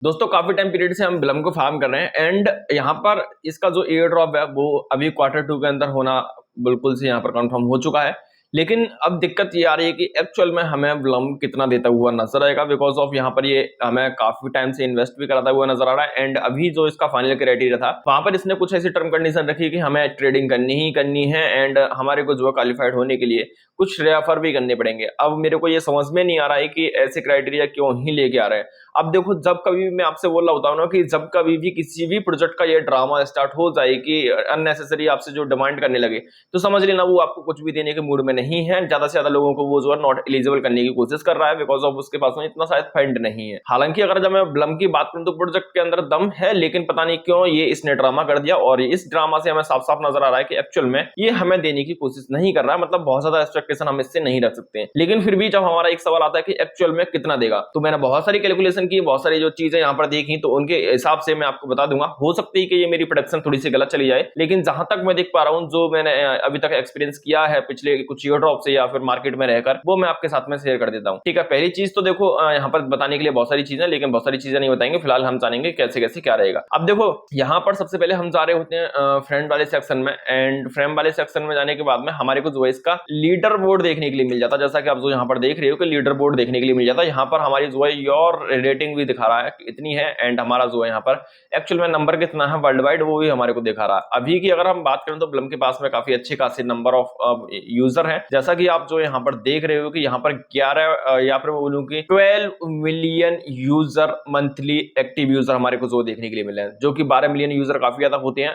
दोस्तों काफी time period से हम ब्लम को फार्म कर रहे हैं एंड यहाँ पर इसका जो एयर ड्रॉप है वो अभी Q2 के अंदर होना बिल्कुल से यहाँ पर कंफर्म हो चुका है। लेकिन अब दिक्कत ये आ रही है कि एक्चुअल में हमें ब्लम कितना देता हुआ नजर आएगा, बिकॉज ऑफ यहाँ पर ये हमें काफी टाइम से इन्वेस्ट भी कराता हुआ नजर आ रहा है। एंड अभी जो इसका फाइनल क्राइटेरिया था वहां पर इसने कुछ ऐसी टर्म कंडीशन रखी कि हमें ट्रेडिंग करनी ही करनी है एंड हमारे को जो है क्वालिफाइड होने के लिए कुछ रेफर भी करने पड़ेंगे। अब मेरे को ये समझ में नहीं आ रहा है कि ऐसे क्राइटेरिया क्यों ही लेके आ रहे हैं। अब देखो, जब कभी भी मैं आपसे बोल रहा होता हूँ ना कि जब कभी भी किसी भी प्रोजेक्ट का ये ड्रामा स्टार्ट हो जाए कि अननेसेसरी आपसे जो डिमांड करने लगे, तो समझ लेना वो आपको कुछ भी देने के मूड में नहीं है। ज्यादा से ज्यादा लोगों को वो जो है नॉट एलिजिबल करने की कोशिश कर रहा है, बिकॉज ऑफ उसके पास में इतना शायद फंड नहीं है। हालांकि अगर जब मैं ब्लम की बात करूं तो प्रोजेक्ट के अंदर दम है, लेकिन पता नहीं क्यों ये इसने ड्रामा कर दिया और इस ड्रामा से हमें साफ साफ नजर आ रहा है कि एक्चुअल में ये हमें देने की कोशिश नहीं कर रहा है। मतलब बहुत ज्यादा एक्सपेक्टेशन हम इससे नहीं रख सकते हैं। लेकिन फिर भी जब हमारा एक सवाल आता है कि एक्चुअल में कितना देगा, तो मैंने बहुत सारी कैलकुलेशन की, बहुत सारी जो चीजें यहाँ पर देखी, तो उनके हिसाब से मैं आपको बता दूंगा। हो सकती है कि ये मेरी प्रोडक्शन थोड़ी सी गलत चली जाए, लेकिन जहां तक मैं देख पा रहा हूँ, जो मैंने अभी तक एक्सपीरियंस किया है पिछले कुछ ईयर ड्रॉप से या फिर मार्केट में रहकर, वो मैं आपके साथ में शेयर कर देता हूँ। ठीक है, पहली चीज तो देखो, यहाँ पर बताने के लिए बहुत सारी चीजें, लेकिन बहुत सारी चीजें नहीं बताएंगे। फिलहाल हम जानेंगे कैसे कैसे क्या रहेगा। अब देखो, यहाँ पर सबसे पहले हम जा रहे होते हैं फ्रेंड वाले सेक्शन में, एंड फ्रेंड वाले सेक्शन में जाने के बाद में हमारे को जो है इसका लीडर बोर्ड देखने के लिए मिल जाता है। जैसा कि आप जो यहाँ पर देख रहे हो कि लीडर बोर्ड देखने के लिए मिल जाता है। यहाँ पर हमारी जो है योर रेटिंग भी दिखा रहा है इतनी है, एंड हमारा जो है यहाँ पर एक्चुअल में नंबर कितना है वर्ल्ड वाइड वो भी हमारे को दिखा रहा है। अभी की अगर हम बात करें तो ब्लम के पास में काफी अच्छे खासे नंबर ऑफ यूजर हैं। जैसा कि आप जो यहाँ पर देख रहे हो कि यहाँ पर 11 या फिर मैं बोलूं कि 12 million user monthly active user हमारे को जो देखने के लिए मिले हैं, जो कि 12 मिलियन यूजर काफी ज्यादा होते हैं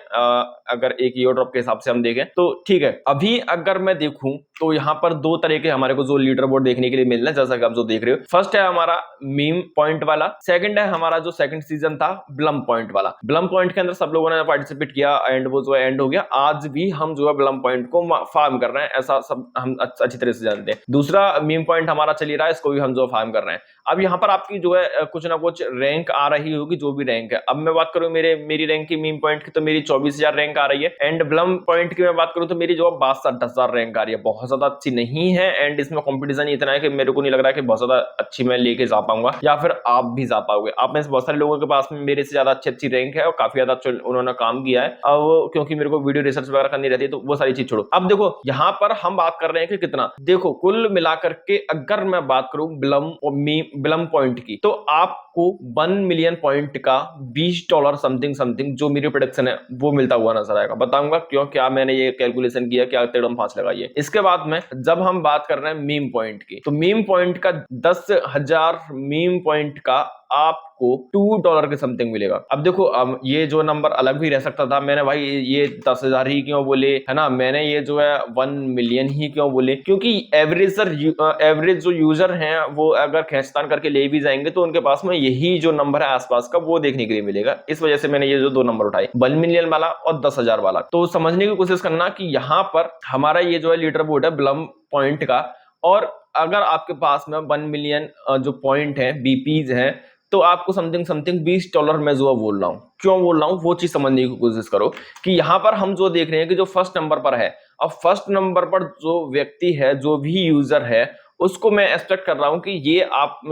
अगर एक ईयर ड्रॉप के हिसाब से हम देखें तो। ठीक है, अभी अगर मैं देखूं तो यहाँ पर दो तरह के हमारे को जो लीडर बोर्ड देखने के लिए मिल रहा है, जैसा कि आप जो देख रहे हो। फर्स्ट है हमारा मीम पॉइंट वाला, सेकंड है हमारा जो सेकंड सीजन था ब्लम पॉइंट वाला। ब्लम पॉइंट के अंदर सब लोगों ने पार्टिसिपेट किया एंड वो जो है एंड हो गया। आज भी हम जो है ब्लम पॉइंट को फार्म कर रहे हैं, ऐसा सब हम अच्छी तरह से जानते हैं। दूसरा मीम पॉइंट हमारा चल ही रहा है, इसको भी हम जो फार्म कर रहे हैं। अब यहाँ पर आपकी जो है कुछ ना कुछ रैंक आ रही होगी, जो भी रैंक है। अब मैं बात करूं मेरी रैंक की मीम पॉइंट की, तो मेरी 24,000 रैंक आ रही है। एंड ब्लम पॉइंट की मैं बात करूं तो मेरी जो 62,000 रैंक आ रही है। बहुत ज्यादा अच्छी नहीं है एंड इसमें कंपटीशन इतना है कि मेरे को नहीं लग रहा है कि बहुत ज्यादा अच्छी मैं लेके जा पाऊंगा या फिर आप भी जा पाओगे। आप में से बहुत सारे लोगों के पास में मेरे से ज्यादा अच्छी रैंक है और काफी ज्यादा उन्होंने काम किया है। अब क्योंकि मेरे को वीडियो रिसर्च वगैरह करनी रहती है तो वो सारी चीज छोड़ो। अब देखो, यहाँ पर हम बात कर रहे हैं कि कितना, देखो कुल मिलाकर के अगर मैं बात करूं ब्लम पॉइंट की, तो आपको 1 मिलियन पॉइंट का $20 समथिंग जो मेरी प्रोडक्शन है वो मिलता हुआ नजर आएगा। बताऊंगा क्यों, क्या मैंने ये कैलकुलेशन किया, क्या तेड़म फांस लगाई है। इसके बाद में जब हम बात कर रहे हैं मीम पॉइंट की, तो मीम पॉइंट का 10,000 मीम पॉइंट का आपको $2 के समथिंग मिलेगा। अब देखो, ये जो नंबर अलग भी रह सकता था। मैंने भाई ये 10,000 ही क्यों बोले, है ना, मैंने ये जो है 1 मिलियन ही क्यों बोले, क्योंकि एवरेज जो यूजर हैं वो अगर खींचतान करके ले भी जाएंगे तो उनके पास में यही जो नंबर है आसपास का वो देखने के लिए मिलेगा। इस वजह से मैंने ये जो दो नंबर उठाए, 1 मिलियन वाला और 10,000 वाला। तो समझने की कोशिश करना कि यहाँ पर हमारा ये जो है लीडर बोर्ड है ब्लम पॉइंट का, और अगर आपके पास में 1 मिलियन जो पॉइंट है बीपीज हैं, तो आपको समथिंग $20 मैं जो बोल रहा हूं। क्यों बोल रहा हूं वो चीज समझने की कोशिश करो कि यहां पर हम जो देख रहे हैं कि जो फर्स्ट नंबर पर है, अब फर्स्ट नंबर पर जो व्यक्ति है, जो भी यूजर है, उसको मैं एक्सपेक्ट कर रहा हूं कि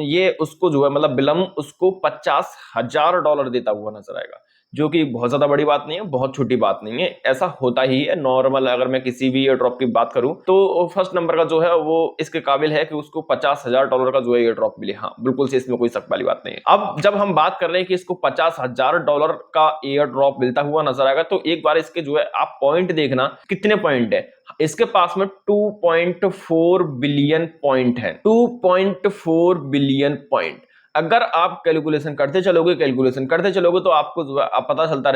ये उसको जो है मतलब बिलम उसको $50,000 देता हुआ नजर आएगा, जो कि बहुत ज्यादा बड़ी बात नहीं है, बहुत छोटी बात नहीं है। ऐसा होता ही है नॉर्मल। अगर मैं किसी भी एयर ड्रॉप की बात करूं तो फर्स्ट नंबर का जो है वो इसके काबिल है कि उसको $50,000 का जो है एयर ड्रॉप मिले। हाँ बिल्कुल से, इसमें कोई शक वाली बात नहीं है। अब जब हम बात कर रहे हैं कि इसको $50,000 का एयर ड्रॉप मिलता हुआ नजर आएगा, तो एक बार इसके जो है आप पॉइंट देखना, कितने पॉइंट है इसके पास में। 2.4 बिलियन पॉइंट है, 2.4 बिलियन पॉइंट। अगर आप कैलकुलेशन करते चलोगे तो आपको पता चलता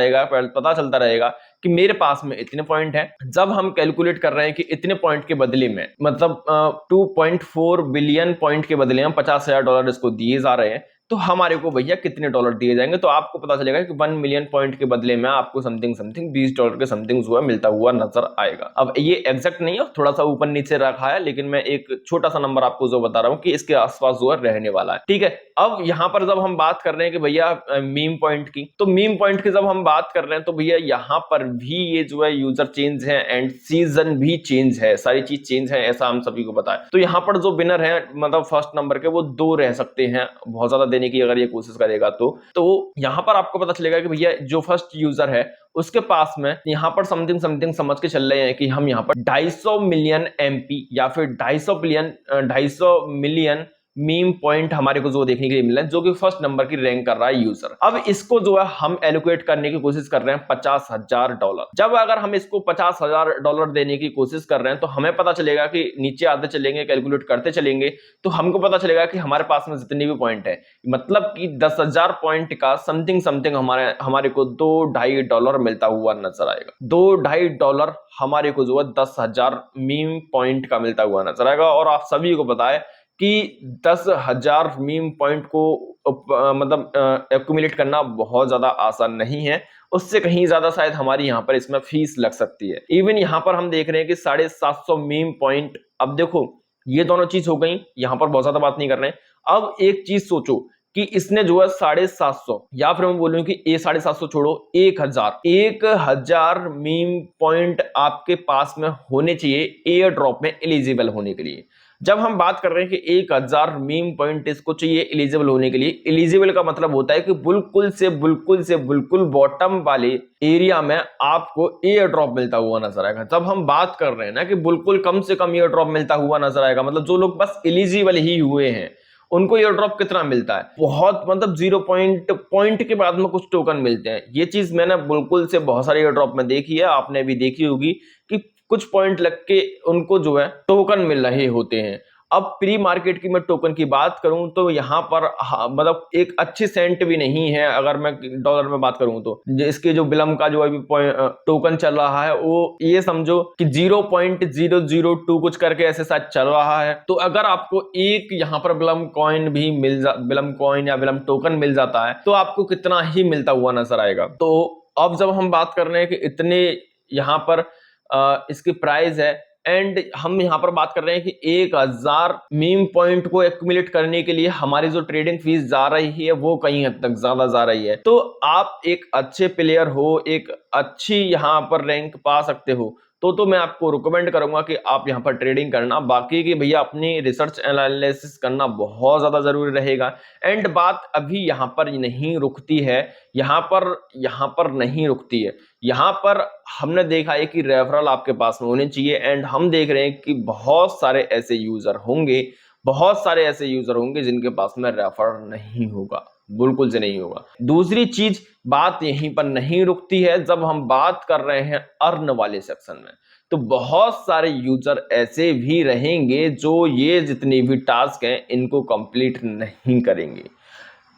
रहेगा कि मेरे पास में इतने पॉइंट हैं। जब हम कैलकुलेट कर रहे हैं कि इतने पॉइंट के बदले में, मतलब 2.4 बिलियन पॉइंट के बदले में $50,000 इसको दिए जा रहे हैं, तो हमारे को भैया कितने डॉलर दिए जाएंगे, तो आपको पता चलेगा कि 1 मिलियन पॉइंट के बदले में आपको समथिंग $20 के समथिंग जो है मिलता हुआ नजर आएगा। अब ये एग्जैक्ट नहीं है, थोड़ा सा ऊपर नीचे रखा है, लेकिन मैं एक छोटा सा नंबर आपको जो बता रहा हूं कि इसके आसपास जो है रहने वाला है। ठीक है, अब यहां पर जब हम बात कर रहे हैं कि भैया मीम पॉइंट की, तो मीम पॉइंट की जब हम बात कर रहे हैं तो भैया यहां पर भी ये जो है यूजर चेंज है एंड सीजन भी चेंज है, सारी चीज चेंज है, ऐसा हम सभी को पता है। तो यहाँ पर जो विनर है मतलब फर्स्ट नंबर के, वो 2 रह सकते हैं, बहुत ज्यादा देने की अगर ये कोशिश करेगा तो यहाँ पर आपको पता चलेगा कि भैया जो फर्स्ट यूजर है उसके पास में यहाँ पर समथिंग समथिंग समझ के चल रहे हैं कि हम यहाँ पर 250 मिलियन एमपी या फिर 250 मिलियन मीम पॉइंट हमारे को जो देखने के लिए मिला है, जो कि फर्स्ट नंबर की रैंक कर रहा है यूजर। अब इसको जो है हम एलोकेट करने की कोशिश कर रहे हैं $50,000। जब अगर हम इसको $50,000 देने की कोशिश कर रहे हैं तो हमें पता चलेगा कि नीचे आते चलेंगे, कैलकुलेट करते चलेंगे, तो हमको पता चलेगा कि हमारे पास में जितने भी पॉइंट है, मतलब कि 10,000 पॉइंट का समथिंग समथिंग हमारे को $2-2.5 मिलता हुआ नजर आएगा। $2-2.5 हमारे को जो है 10,000 मीम पॉइंट का मिलता हुआ नजर आएगा। और आप सभी को पता है कि 10,000 मीम पॉइंट को मतलब एक्यूमुलेट करना बहुत ज्यादा आसान नहीं है, उससे कहीं ज्यादा शायद हमारी यहाँ पर इसमें फीस लग सकती है। इवन यहाँ पर हम देख रहे हैं कि 750 मीम पॉइंट। अब देखो ये दोनों चीज हो गई, यहाँ पर बहुत ज्यादा बात नहीं कर रहे हैं। अब एक चीज सोचो कि इसने जो है 750 या फिर मैं बोलूं कि 750 छोड़ो 1,000 मीम पॉइंट आपके पास में होने चाहिए एयर ड्रॉप में एलिजिबल होने के लिए। जब हम बात कर रहे हैं कि 1,000 मीम पॉइंट इसको चाहिए एलिजिबल होने के लिए, एलिजिबल का मतलब होता है कि बिल्कुल बॉटम वाले एरिया में आपको एयर ड्रॉप मिलता हुआ नजर आएगा। जब हम बात कर रहे हैं ना कि बिल्कुल कम से कम एयर ड्रॉप मिलता हुआ नजर आएगा, मतलब जो लोग बस एलिजिबल ही हुए हैं उनको एयर ड्रॉप कितना मिलता है, बहुत मतलब 0 पॉइंट के बाद में कुछ टोकन मिलते हैं। ये चीज मैंने बिल्कुल से बहुत सारे एयर ड्रॉप में देखी है, आपने भी देखी होगी कि कुछ पॉइंट लग के उनको जो है टोकन मिल रहे होते हैं। अब प्री मार्केट की मैं टोकन की बात करूं तो यहाँ पर मतलब एक अच्छी सेंट भी नहीं है। अगर मैं डॉलर में बात करूं तो इसके जो बिलम का जो अभी टोकन चल रहा है वो ये समझो कि 0.002 कुछ करके ऐसे शायद चल रहा है। तो अगर आपको एक यहाँ पर बिलम कॉइन भी बिलम कॉइन या बिलम टोकन मिल जाता है तो आपको कितना ही मिलता हुआ नजर आएगा। तो अब जब हम बात कर रहे हैं कि इतने यहाँ पर इसकी प्राइस है एंड हम यहाँ पर बात कर रहे हैं कि 1,000 मीम पॉइंट को एक्यूमुलेट करने के लिए हमारी जो ट्रेडिंग फीस जा रही है वो कहीं हद तक ज्यादा जा रही है। तो आप एक अच्छे प्लेयर हो, एक अच्छी यहाँ पर रैंक पा सकते हो तो मैं आपको रिकमेंड करूंगा कि आप यहाँ पर ट्रेडिंग करना। बाकी की भैया अपनी रिसर्च एनालिसिस करना बहुत ज्यादा जरूरी रहेगा। एंड बात अभी यहाँ पर नहीं रुकती है, यहाँ पर नहीं रुकती है। यहाँ पर हमने देखा है कि रेफरल आपके पास में होने चाहिए एंड हम देख रहे हैं कि बहुत सारे ऐसे यूजर होंगे जिनके पास में रेफर नहीं होगा, बिल्कुल से नहीं होगा। दूसरी चीज बात यहीं पर नहीं रुकती है, जब हम बात कर रहे हैं अर्न वाले सेक्शन में तो बहुत सारे यूजर ऐसे भी रहेंगे जो ये जितने भी टास्क हैं इनको कंप्लीट नहीं करेंगे,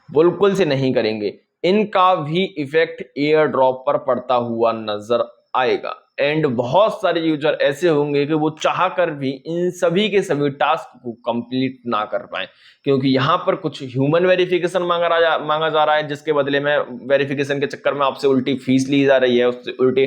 बिल्कुल से नहीं करेंगे। इनका भी इफेक्ट एयर ड्रॉप पर पड़ता हुआ नजर आएगा। एंड बहुत सारे यूजर ऐसे होंगे कि वो चाहकर भी इन सभी के सभी टास्क को कंप्लीट ना कर पाए, क्योंकि यहाँ पर कुछ ह्यूमन वेरिफिकेशन मांगा जा रहा है, जिसके बदले में वेरिफिकेशन के चक्कर में आपसे उल्टी फीस ली जा रही है, उससे उल्टे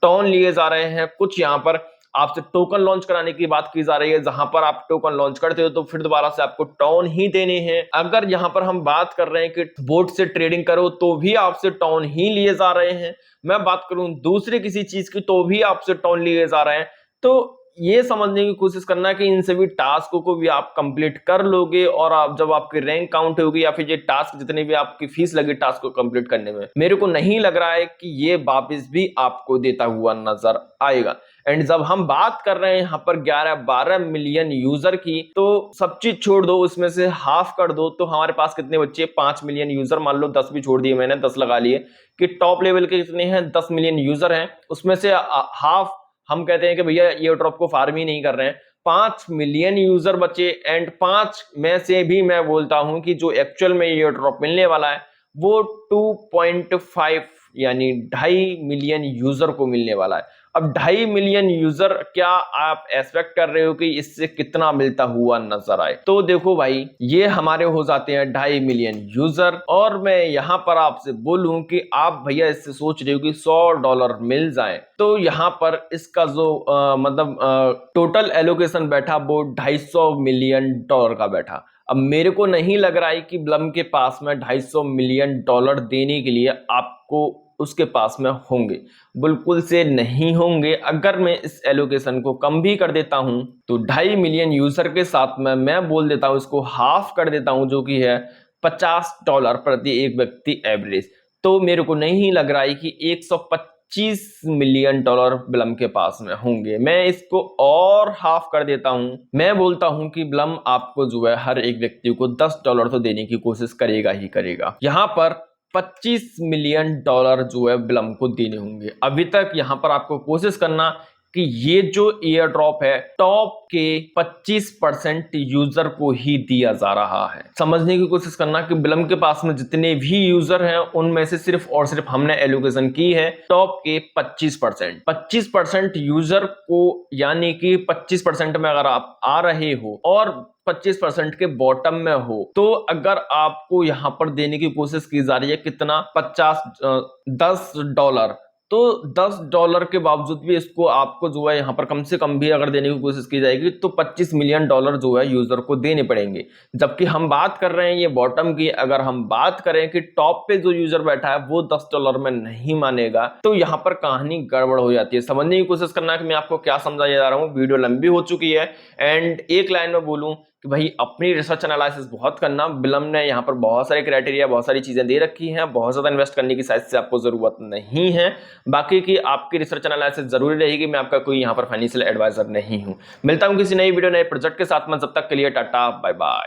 टोन लिए जा रहे हैं। कुछ यहाँ पर आपसे टोकन लॉन्च कराने की बात की जा रही है, जहां पर आप टोकन लॉन्च करते हो तो फिर दोबारा से आपको टोन ही देने हैं। अगर यहां पर हम बात कर रहे हैं कि बोट से ट्रेडिंग करो तो भी आपसे टोन ही लिए जा रहे हैं। मैं बात करूं दूसरे किसी चीज की तो भी आपसे टोन लिए जा रहे हैं। तो ये समझने की कोशिश करना है कि इन सभी टास्कों को भी आप कंप्लीट कर लोगे और आप जब आपकी रैंक काउंट होगी या फिर ये टास्क जितने भी आपकी फीस लगी टास्क को कंप्लीट करने में, मेरे को नहीं लग रहा है कि ये वापस भी आपको देता हुआ नजर आएगा। एंड जब हम बात कर रहे हैं यहाँ पर 11-12 मिलियन यूजर की, तो सब चीज छोड़ दो, उसमें से हाफ कर दो तो हमारे पास कितने बच्चे 5 मिलियन यूजर, मान लो 10 भी छोड़ दिए मैंने, 10 लगा लिए कि टॉप लेवल के कितने हैं 10 मिलियन यूजर हैं, उसमें से हाफ हम कहते हैं कि भैया एयर ड्रॉप को फार्म ही नहीं कर रहे हैं, 5 मिलियन यूजर बचे। एंड 5 में से भी मैं बोलता हूं कि जो एक्चुअल में एयर ड्रॉप मिलने वाला है वो 2.5 यानी 2.5 मिलियन यूजर को मिलने वाला है। अब 2.5 मिलियन यूजर, क्या आप एक्सपेक्ट कर रहे हो कि इससे कितना मिलता हुआ नजर आए? तो देखो भाई, ये हमारे हो जाते हैं 2.5 मिलियन यूजर। और मैं यहां पर आपसे बोलूं कि आप भैया इससे सोच रहे हो कि $100 मिल जाए, तो यहां पर इसका जो टोटल एलोकेशन बैठा वो $250 मिलियन का बैठा। अब मेरे को नहीं लग रहा है कि ब्लम के पास में $250 मिलियन देने के लिए आपको उसके पास में होंगे, बिल्कुल से नहीं होंगे। अगर मैं इस एलोकेशन को कम भी कर देता हूं तो 2.5 मिलियन यूजर के साथ में मैं बोल देता हूं इसको हाफ कर देता हूं, जो कि है $50 प्रति एक व्यक्ति एवरेज। तो मेरे को नहीं लग रहा है कि $125 मिलियन बिलम के पास में होंगे। मैं इसको और हाफ कर देता हूं, मैं बोलता हूं कि बिलम आपको जो है हर एक व्यक्ति को $10 तो देने की कोशिश करेगा ही करेगा। यहां पर $25 मिलियन जो है बिलम को देने होंगे। अभी तक यहां पर आपको कोशिश करना कि ये जो एयर ड्रॉप है टॉप के 25% यूजर को ही दिया जा रहा है। समझने की कोशिश करना कि बिलम के पास में जितने भी यूजर हैं उनमें से सिर्फ और सिर्फ हमने एलोकेशन की है टॉप के 25% यूजर को, यानी कि 25% में अगर आप आ रहे हो और 25% के बॉटम में हो, तो अगर आपको यहां पर देने की कोशिश की जा रही है कितना, $10, तो $10 के बावजूद भी इसको आपको जो है यहां पर कम से कम भी अगर देने की कोशिश की जाएगी तो $25 मिलियन जो है यूजर को देने पड़ेंगे। जबकि हम बात कर रहे हैं ये बॉटम की, अगर हम बात करें कि टॉप पे जो यूजर बैठा है वो $10 में नहीं मानेगा, तो यहां पर कहानी गड़बड़ हो जाती है। समझने की कोशिश करना कि मैं आपको क्या समझाया जा रहा हूं। वीडियो लंबी हो चुकी है एंड एक लाइन में बोलूं कि भाई अपनी रिसर्च एनालिसिस बहुत करना। बिलम ने यहाँ पर बहुत सारे क्राइटेरिया, बहुत सारी चीजें दे रखी हैं, बहुत ज्यादा इन्वेस्ट करने की साइज से आपको जरूरत नहीं है। बाकी की आपकी रिसर्च एनालिसिस जरूरी रहेगी। मैं आपका कोई यहाँ पर फाइनेंशियल एडवाइजर नहीं हूं। मिलता हूं किसी नई वीडियो नए प्रोजेक्ट के साथ में, जब तक के लिए टाटा बाय बाय।